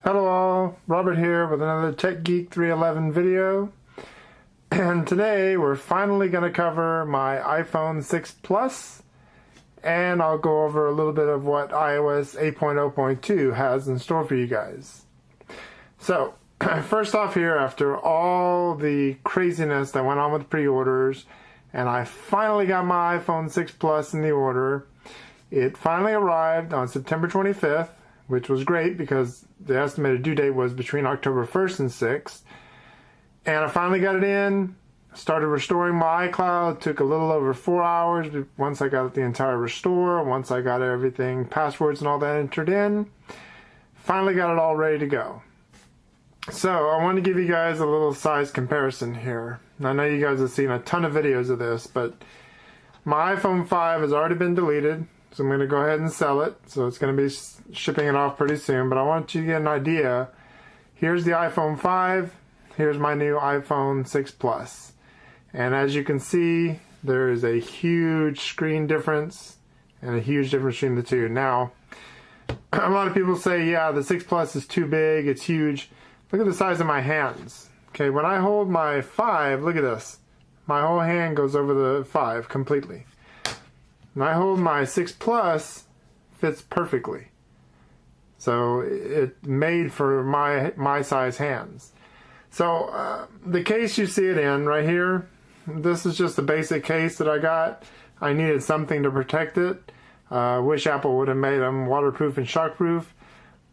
Hello all, Robert here with another Tech Geek 311 video. And today we're finally going to cover my iPhone 6 Plus, and I'll go over a little bit of what iOS 8.0.2 has in store for you guys. So, first off here, after all the craziness that went on with pre-orders, and I finally got my iPhone 6 Plus in the order. It finally arrived on September 25th. Which was great because the estimated due date was between October 1st and 6th. And I finally got it in, started restoring my iCloud. It took a little over 4 hours once I got the entire restore, once I got everything, passwords and all that entered in. Finally got it all ready to go. So I want to give you guys a little size comparison here. I know you guys have seen a ton of videos of this, but my iPhone 5 has already been deleted. So I'm going to go ahead and sell it. So it's going to be shipping it off pretty soon. But I want you to get an idea. Here's the iPhone 5. Here's my new iPhone 6 Plus. And as you can see, there is a huge screen difference and a huge difference between the two. Now, a lot of people say, yeah, the 6 Plus is too big. It's huge. Look at the size of my hands. Okay, when I hold my 5, look at this. My whole hand goes over the 5 completely. When I hold my 6 Plus, fits perfectly. So it's made for my size hands. So the case you see it in right here, this is just a basic case that I got. I needed something to protect it. Wish Apple would have made them waterproof and shockproof.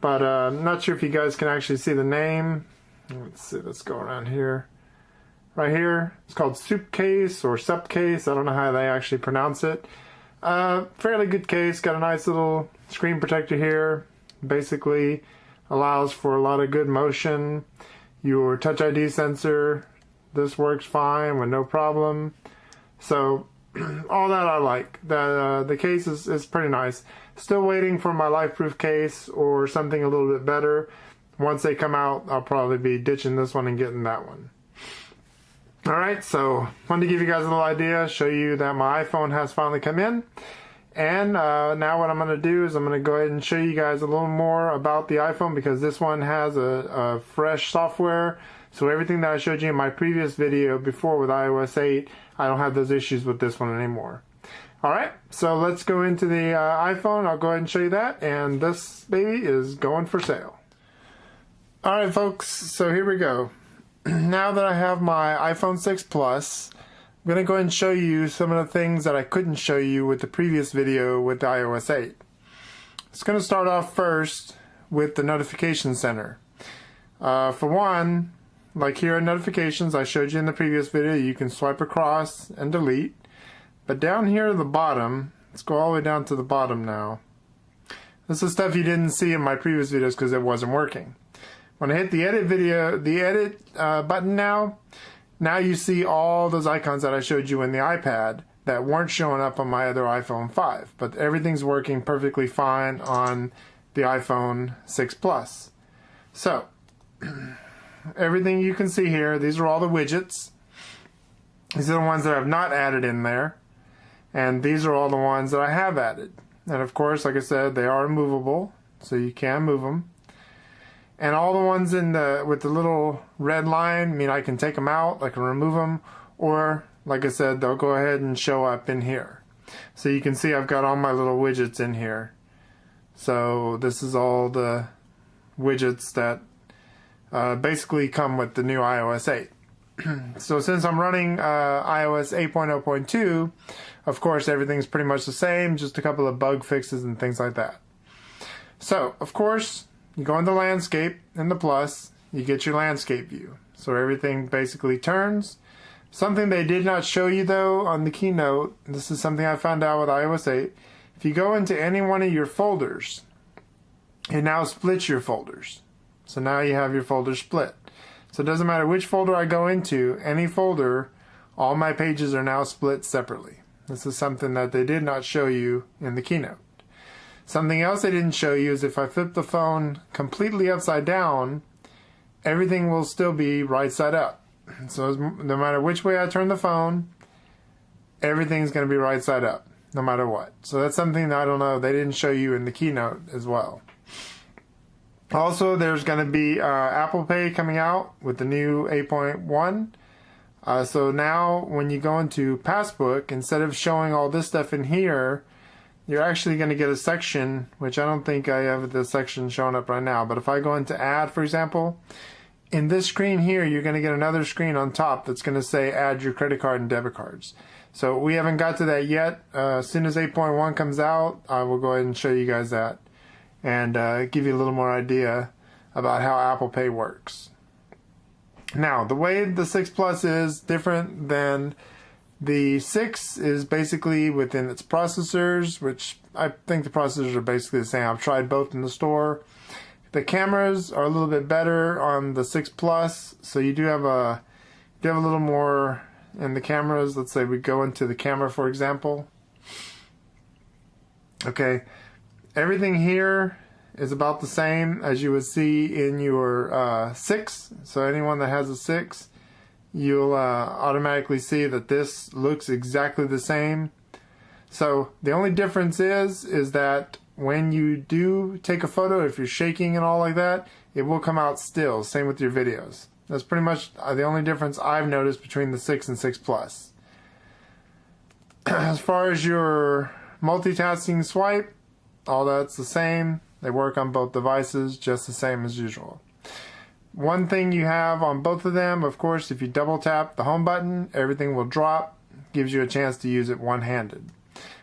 But I'm not sure if you guys can actually see the name. Let's see, let's go around here. Right here, it's called Soup Case or Sup Case. I don't know how they actually pronounce it. Fairly good case, got a nice little screen protector here. Basically allows for a lot of good motion. Your Touch ID sensor, this works fine with no problem. So all that I like. The case is pretty nice. Still waiting for my LifeProof case or something a little bit better. Once they come out, I'll probably be ditching this one and getting that one. Alright, so wanted to give you guys a little idea, show you that my iPhone has finally come in. And now what I'm going to do is I'm going to go ahead and show you guys a little more about the iPhone, because this one has a fresh software. So everything that I showed you in my previous video before with iOS 8, I don't have those issues with this one anymore. Alright, so let's go into the iPhone. I'll go ahead and show you that. And this baby is going for sale. Alright folks, so here we go. Now that I have my iPhone 6 Plus, I'm going to go ahead and show you some of the things that I couldn't show you with the previous video with the iOS 8. It's going to start off first with the notification center. For one, like here in notifications, I showed you in the previous video, you can swipe across and delete. But down here at the bottom, let's go all the way down to the bottom now. This is stuff you didn't see in my previous videos because it wasn't working. When I hit the edit button now you see all those icons that I showed you in the iPad that weren't showing up on my other iPhone 5. But everything's working perfectly fine on the iPhone 6 Plus. So, everything you can see here, these are all the widgets. These are the ones that I've not added in there. And these are all the ones that I have added. And of course, like I said, they are movable, so you can move them. And all the ones with the little red line, I mean, I can take them out, I can remove them, or, like I said, they'll go ahead and show up in here. So you can see I've got all my little widgets in here. So this is all the widgets that basically come with the new iOS 8. So since I'm running iOS 8.0.2, of course everything's pretty much the same, just a couple of bug fixes and things like that. So, of course, you go into landscape in the plus, you get your landscape view. So everything basically turns. Something they did not show you though on the keynote, this is something I found out with iOS 8. If you go into any one of your folders, it now splits your folders. So now you have your folders split. So it doesn't matter which folder I go into, any folder, all my pages are now split separately. This is something that they did not show you in the keynote. Something else they didn't show you is if I flip the phone completely upside down, everything will still be right side up. So no matter which way I turn the phone, everything's going to be right side up, no matter what. So that's something that I don't know, they didn't show you in the keynote as well. Also, there's going to be Apple Pay coming out with the new 8.1. So now when you go into Passbook, instead of showing all this stuff in here, you're actually going to get a section, which I don't think I have the section showing up right now. But if I go into Add, for example, in this screen here, you're going to get another screen on top that's going to say Add your credit card and debit cards. So we haven't got to that yet. As soon as 8.1 comes out, I will go ahead and show you guys that and give you a little more idea about how Apple Pay works. Now, the way the 6 Plus is different than the 6 is basically within its processors, which I think the processors are basically the same. I've tried both in the store. The cameras are a little bit better on the 6 Plus, so you do have a little more in the cameras. Let's say we go into the camera, for example. Okay, everything here is about the same as you would see in your 6. So anyone that has a 6, you'll automatically see that this looks exactly the same. So the only difference is that when you do take a photo, if you're shaking and all like that, it will come out still. Same with your videos. That's pretty much the only difference I've noticed between the 6 and 6 Plus. As far as your multitasking swipe, all that's the same. They work on both devices just the same as usual. One thing you have on both of them, of course, if you double tap the home button, everything will drop. Gives you a chance to use it one-handed.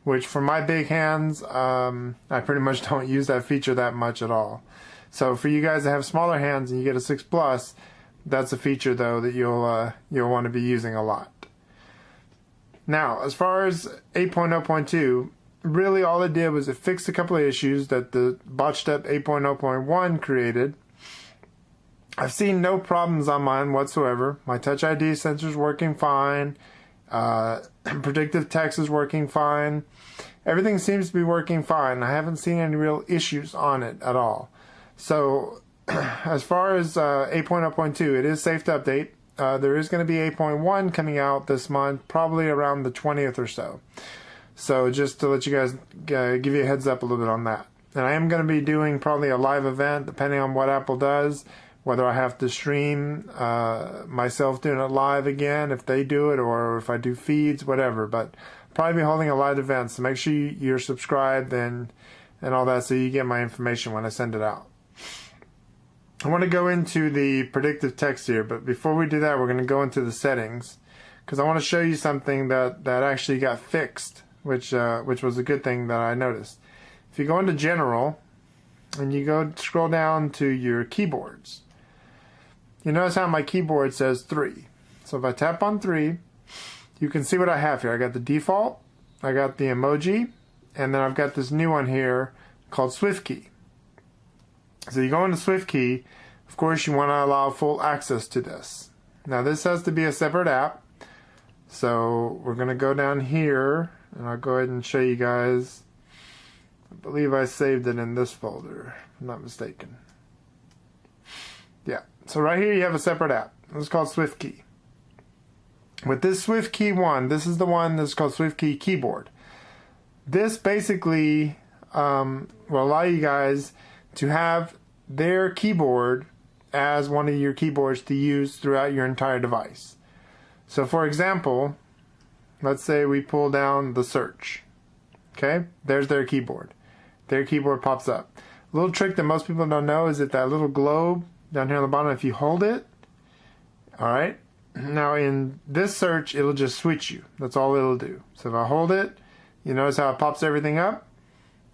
Which for my big hands, I pretty much don't use that feature that much at all. So for you guys that have smaller hands and you get a 6 Plus, that's a feature though that you'll want to be using a lot. Now, as far as 8.0.2, really all it did was it fixed a couple of issues that the botched up 8.0.1 created. I've seen no problems on mine whatsoever. My Touch ID sensor is working fine. Predictive text is working fine. Everything seems to be working fine. I haven't seen any real issues on it at all. So as far as 8.0.2, it is safe to update. There is going to be 8.1 coming out this month, probably around the 20th or so. So just to let you guys give you a heads up a little bit on that. And I am going to be doing probably a live event, depending on what Apple does, whether I have to stream myself doing it live again, if they do it, or if I do feeds, whatever. But I'll probably be holding a live event, so make sure you're subscribed and all that so you get my information when I send it out. I want to go into the predictive text here, but before we do that, we're going to go into the settings because I want to show you something that actually got fixed, which was a good thing that I noticed. If you go into General and you go scroll down to your keyboards, you notice how my keyboard says 3. So if I tap on 3, you can see what I have here. I got the default, I got the emoji, and then I've got this new one here called SwiftKey. So you go into SwiftKey, of course you want to allow full access to this. Now this has to be a separate app. So we're going to go down here and I'll go ahead and show you guys. I believe I saved it in this folder, if I'm not mistaken. Yeah, so right here you have a separate app. It's called SwiftKey. With this SwiftKey one, this is the one that's called SwiftKey Keyboard. This basically will allow you guys to have their keyboard as one of your keyboards to use throughout your entire device. So for example, let's say we pull down the search. Okay, there's their keyboard. Their keyboard pops up. A little trick that most people don't know is that little globe down here on the bottom, if you hold it, alright, now in this search it'll just switch you. That's all it'll do. So if I hold it, you notice how it pops everything up?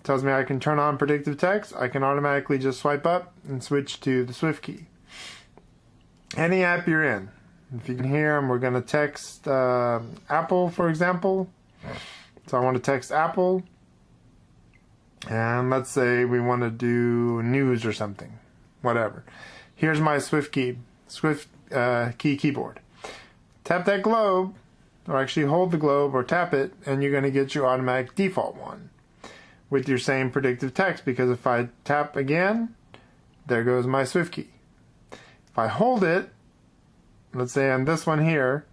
Tells me I can turn on predictive text. I can automatically just swipe up and switch to the SwiftKey. Any app you're in. If you can hear them, we're going to text Apple, for example. So I want to text Apple. And let's say we want to do news or something. Whatever. Here's my SwiftKey keyboard. Tap that globe, or actually hold the globe or tap it, and you're going to get your automatic default one with your same predictive text, because if I tap again, there goes my SwiftKey. If I hold it, let's say on this one here,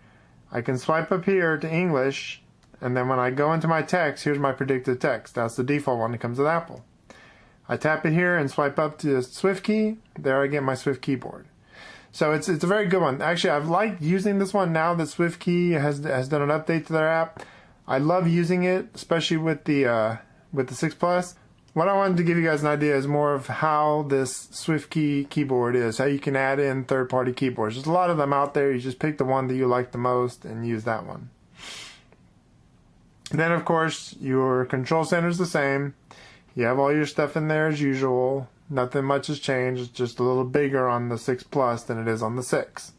I can swipe up here to English, and then when I go into my text, here's my predictive text. That's the default one that comes with Apple. I tap it here and swipe up to the Swift key. There I get my Swift keyboard. So it's a very good one. Actually, I've liked using this one now that Swift Key has done an update to their app. I love using it, especially with the 6 Plus. What I wanted to give you guys an idea is more of how this Swift Key keyboard is, how you can add in third-party keyboards. There's a lot of them out there. You just pick the one that you like the most and use that one. Then, of course, your control center is the same. You have all your stuff in there as usual. Nothing much has changed. It's just a little bigger on the 6 Plus than it is on the 6.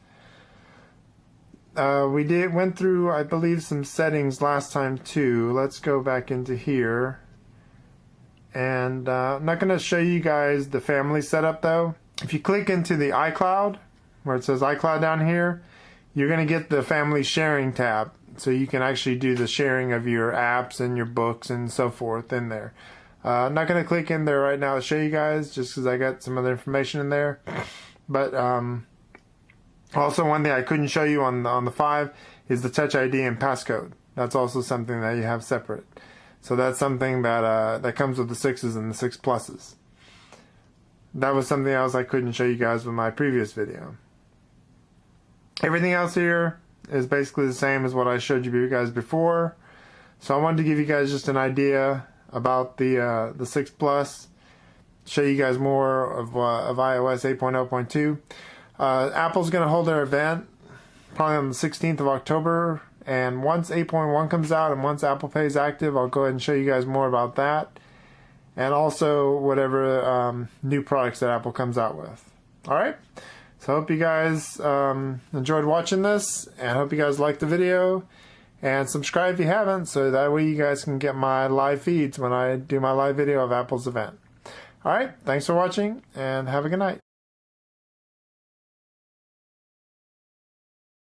We went through, I believe, some settings last time too. Let's go back into here. And I'm not going to show you guys the family setup though. If you click into the iCloud, where it says iCloud down here, you're going to get the family sharing tab. So you can actually do the sharing of your apps and your books and so forth in there. I'm not going to click in there right now to show you guys just because I got some other information in there. But also one thing I couldn't show you on the 5 is the Touch ID and passcode. That's also something that you have separate. So that's something that comes with the 6s and the 6 Pluses. That was something else I couldn't show you guys with my previous video. Everything else here is basically the same as what I showed you guys before. So I wanted to give you guys just an idea about the 6 Plus, show you guys more of iOS 8.0.2. Apple's going to hold their event probably on the 16th of October, and once 8.1 comes out and once Apple Pay is active, I'll go ahead and show you guys more about that, and also whatever new products that Apple comes out with. Alright, so I hope you guys enjoyed watching this, and I hope you guys liked the video. And subscribe if you haven't, so that way you guys can get my live feeds when I do my live video of Apple's event. Alright, thanks for watching, and have a good night.